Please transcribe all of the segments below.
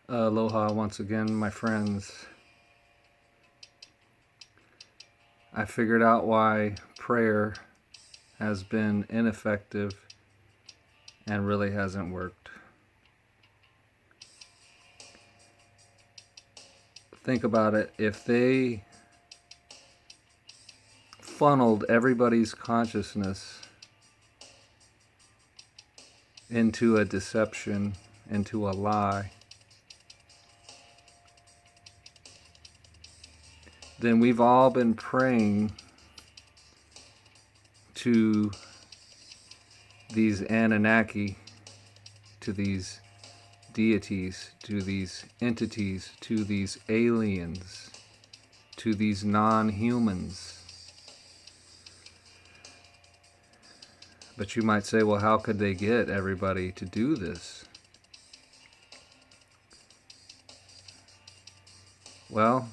Aloha once again, my friends. I figured out why prayer has been ineffective and really hasn't worked. Think about it. If they funneled everybody's consciousness into a deception, into a lie, then we've all been praying to these Anunnaki, to these deities, to these entities, to these aliens, to these non-humans. But you might say, well, how could they get everybody to do this? Well,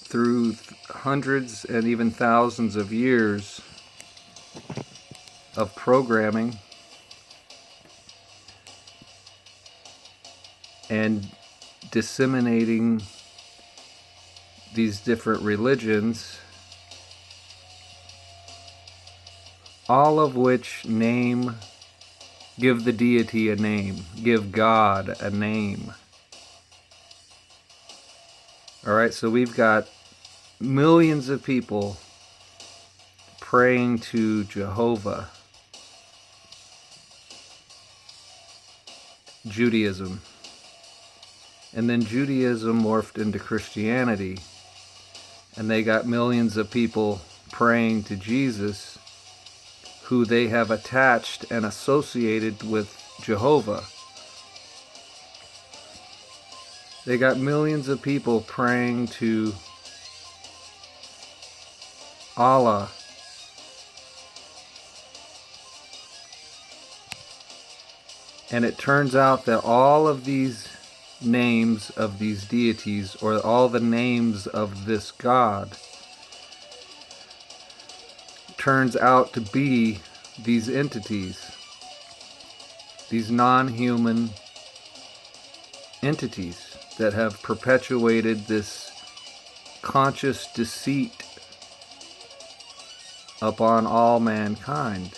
through hundreds and even thousands of years of programming and disseminating these different religions, all of which give the deity a name, give God a name. Alright, so we've got millions of people praying to Jehovah, Judaism, and then Judaism morphed into Christianity, and they got millions of people praying to Jesus, who they have attached and associated with Jehovah. They got millions of people praying to Allah. And it turns out that all of these names of these deities, or all the names of this God, turns out to be these entities, these non-human entities that have perpetuated this conscious deceit upon all mankind.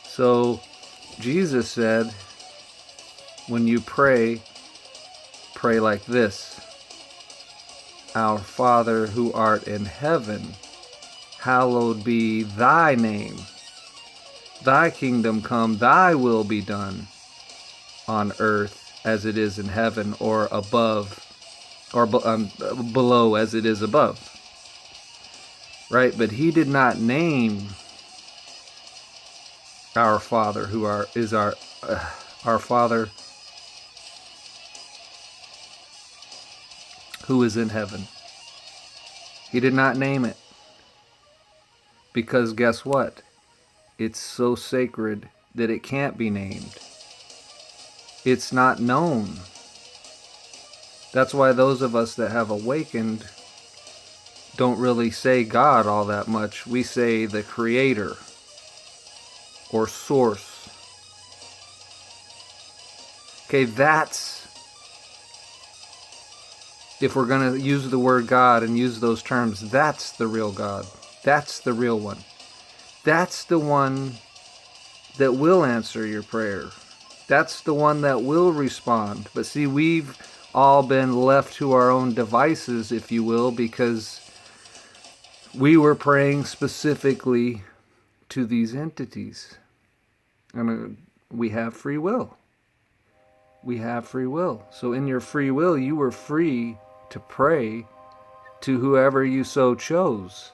So Jesus said, when you pray, pray like this: Our Father who art in heaven, hallowed be thy name. Thy kingdom come, thy will be done on earth as it is in heaven, or above, or below as it is above. Right? But he did not name our Father who is our Father who is in heaven. He did not name it, because guess what? It's so sacred that it can't be named. It's not known. That's why those of us that have awakened don't really say God all that much. We say the Creator or Source. Okay, that's, if we're going to use the word God and use those terms, that's the real God. That's the real one. That's the one that will answer your prayer. That's the one that will respond. But see, we've all been left to our own devices, if you will, because we were praying specifically to these entities. And we have free will. We have free will. So in your free will, you were free to pray to whoever you so chose.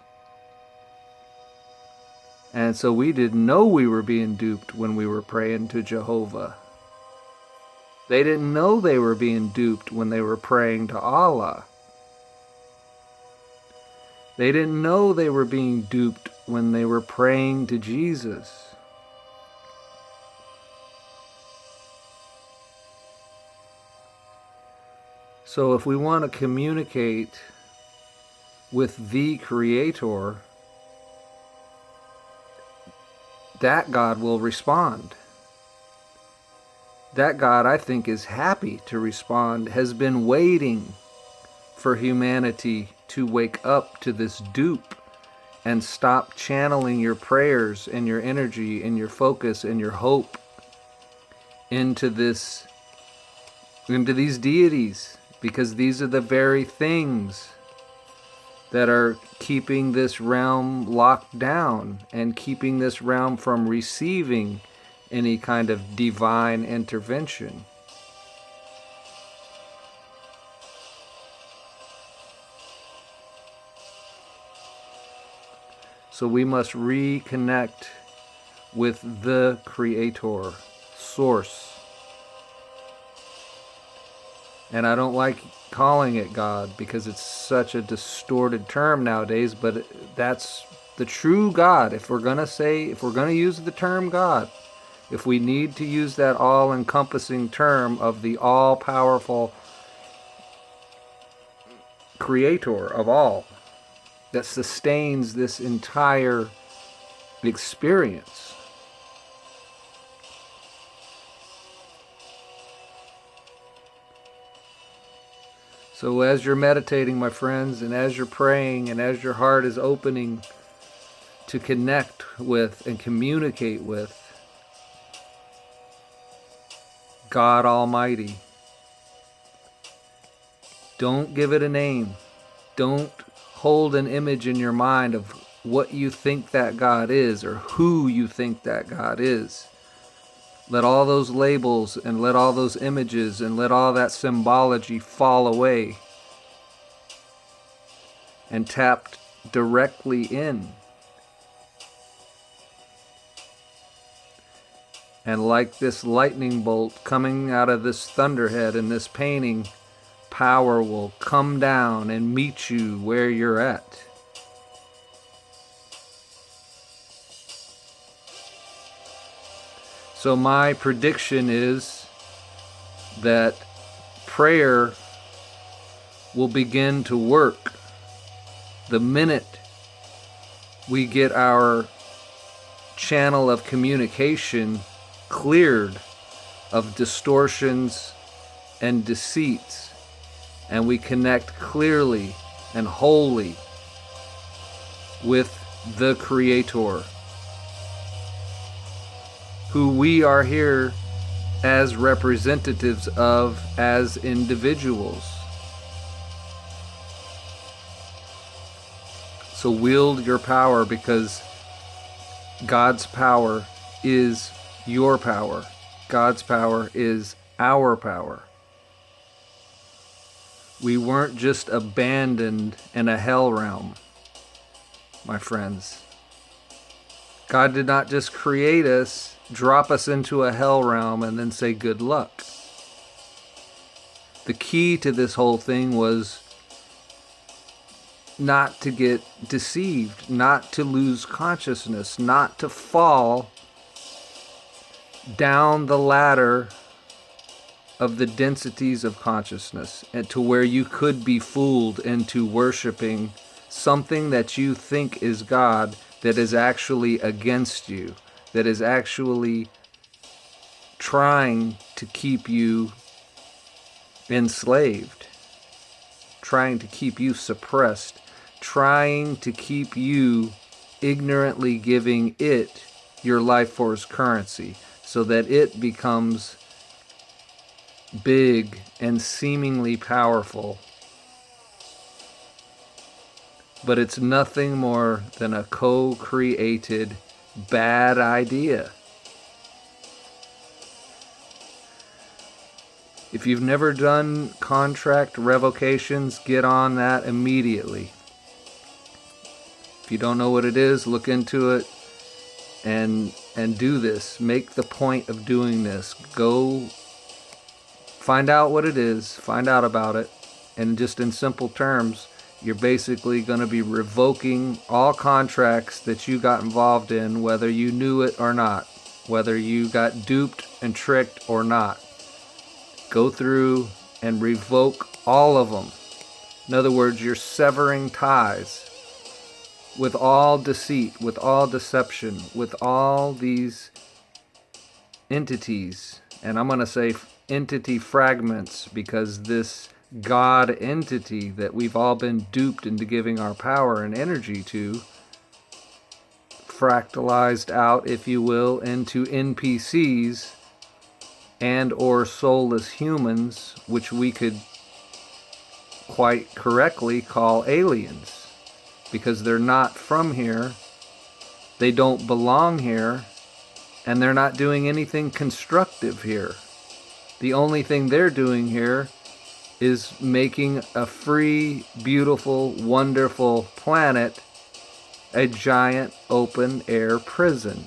And so we didn't know we were being duped when we were praying to Jehovah. They didn't know they were being duped when they were praying to Allah. They didn't know they were being duped when they were praying to Jesus. So if we want to communicate with the Creator, that God will respond. That God, I think, is happy to respond, has been waiting for humanity to wake up to this dupe and stop channeling your prayers and your energy and your focus and your hope into these deities, because these are the very things that are keeping this realm locked down and keeping this realm from receiving any kind of divine intervention. So we must reconnect with the Creator, Source. And I don't like calling it God because it's such a distorted term nowadays, but that's the true God. If we're going to use the term God, if we need to use that all-encompassing term of the all-powerful Creator of all that sustains this entire experience. So as you're meditating, my friends, and as you're praying, and as your heart is opening to connect with and communicate with God Almighty, don't give it a name. Don't hold an image in your mind of what you think that God is or who you think that God is. Let all those labels and let all those images and let all that symbology fall away and tap directly in. And like this lightning bolt coming out of this thunderhead in this painting, power will come down and meet you where you're at. So my prediction is that prayer will begin to work the minute we get our channel of communication cleared of distortions and deceits, and we connect clearly and wholly with the Creator, who we are here as representatives of as individuals. So wield your power, because God's power is your power. God's power is our power. We weren't just abandoned in a hell realm, my friends. God did not just create us, drop us into a hell realm, and then say good luck. The key to this whole thing was not to get deceived, not to lose consciousness, not to fall down the ladder of the densities of consciousness and to where you could be fooled into worshiping something that you think is God that is actually against you, that is actually trying to keep you enslaved, trying to keep you suppressed, trying to keep you ignorantly giving it your life force currency so that it becomes big and seemingly powerful. But it's nothing more than a co-created bad idea. If you've never done contract revocations, get on that immediately. If you don't know what it is, look into it and do this. Make the point of doing this. Go find out what it is, find out about it, and just in simple terms, you're basically going to be revoking all contracts that you got involved in, whether you knew it or not, whether you got duped and tricked or not. Go through and revoke all of them. In other words, you're severing ties with all deceit, with all deception, with all these entities And I'm going to say entity fragments, because this God entity that we've all been duped into giving our power and energy to, fractalized out, if you will, into NPCs and or soulless humans, which we could quite correctly call aliens, because they're not from here, they don't belong here, and they're not doing anything constructive here. The only thing they're doing here is making a free, beautiful, wonderful planet a giant open-air prison.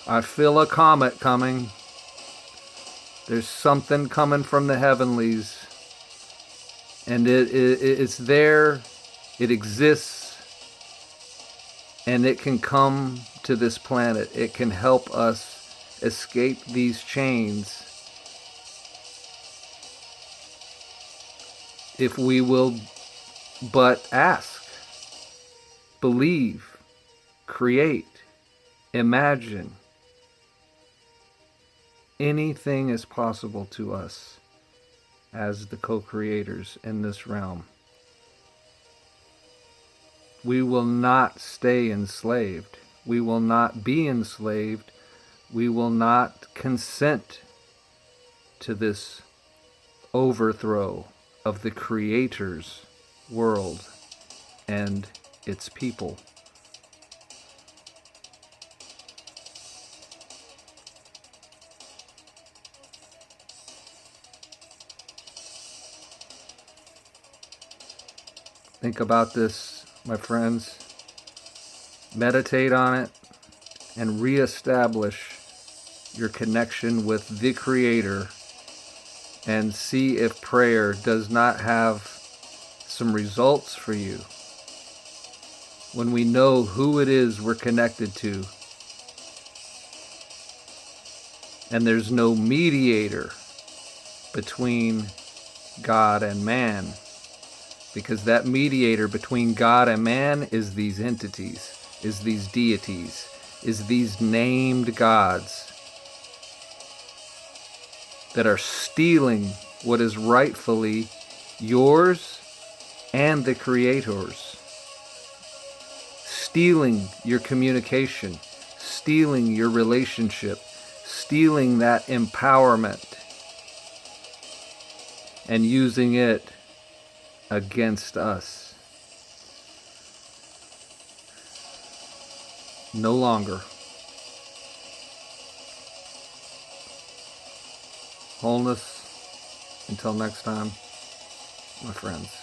I feel a comet coming. There's something coming from the heavenlies. And it's there, it exists, and it can come to this planet. It can help us escape these chains if we will but ask, believe, create, imagine. Anything is possible to us as the co-creators in this realm. We will not stay enslaved. We will not be enslaved. We will not consent to this overthrow of the Creator's world and its people. Think about this, my friends. Meditate on it and reestablish your connection with the Creator, and see if prayer does not have some results for you. When we know who it is we're connected to, and there's no mediator between God and man, because that mediator between God and man is these entities, is these deities, is these named gods that are stealing what is rightfully yours and the Creator's. Stealing your communication, stealing your relationship, stealing that empowerment, and using it against us. No longer. Wholeness. Until next time, my friends.